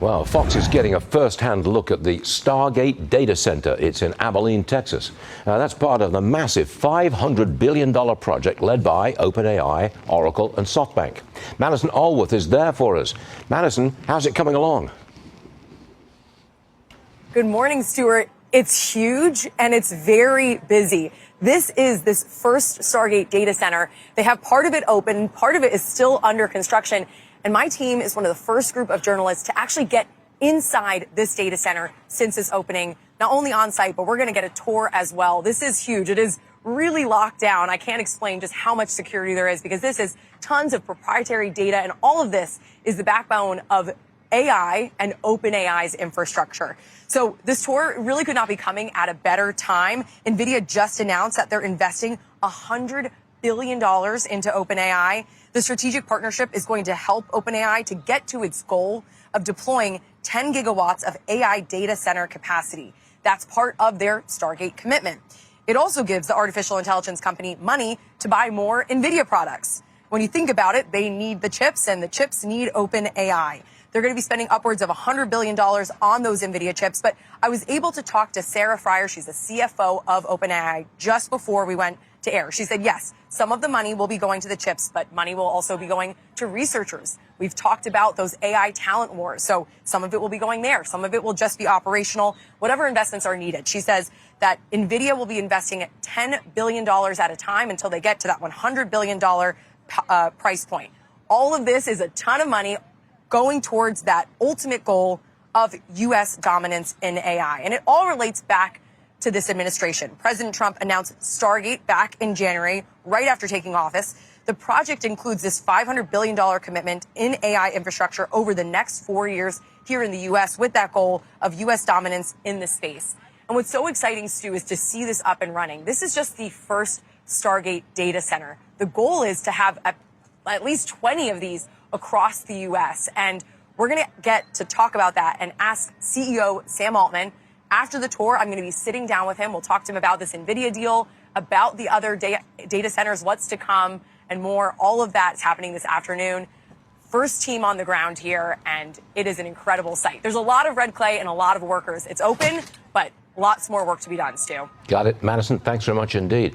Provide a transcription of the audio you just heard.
Well, Fox is getting a first-hand look at the Stargate data center. It's in Abilene, Texas. That's part of the massive $500 billion project led by OpenAI, Oracle, and SoftBank. Madison Allworth is there for us. Madison, how's it coming along? Good morning, Stuart. It's huge and it's very busy. This is this first Stargate data center. They have part of it open, part of it is still under construction. And my team is one of the first group of journalists to actually get inside this data center since its opening, not only on site, but we're going to get a tour as well. This is huge. It is really locked down. I can't explain just how much security there is because this is tons of proprietary data. And all of this is the backbone of AI and OpenAI's infrastructure. So this tour really could not be coming at a better time. NVIDIA just announced that they're investing $100 billion into OpenAI. The strategic partnership is going to help OpenAI to get to its goal of deploying 10 gigawatts of AI data center capacity. That's part of their Stargate commitment. It also gives the artificial intelligence company money to buy more NVIDIA products. When you think about it, they need the chips and the chips need OpenAI. They're going to be spending upwards of $100 billion on those NVIDIA chips. But I was able to talk to Sarah Fryer. She's the CFO of OpenAI just before we went to air. She said, yes, some of the money will be going to the chips, but money will also be going to researchers. We've talked about those AI talent wars. So some of it will be going there. Some of it will just be operational, whatever investments are needed. She says that NVIDIA will be investing at $10 billion at a time until they get to that $100 billion price point. All of this is a ton of money going towards that ultimate goal of U.S. dominance in AI. And it all relates back to this administration. President Trump announced Stargate back in January, right after taking office. The project includes this $500 billion commitment in AI infrastructure over the next 4 years here in the U.S. with that goal of U.S. dominance in the space. And what's so exciting, Stu, is to see this up and running. This is just the first Stargate data center. The goal is to have at least 20 of these across the U.S. And we're going to get to talk about that and ask CEO Sam Altman. After the tour, I'm going to be sitting down with him. We'll talk to him about this NVIDIA deal, about the other data centers, what's to come, and more. All of that is happening this afternoon. First team on the ground here, and it is an incredible site. There's a lot of red clay and a lot of workers. It's open, but lots more work to be done, Stu. Got it. Madison, thanks very much indeed.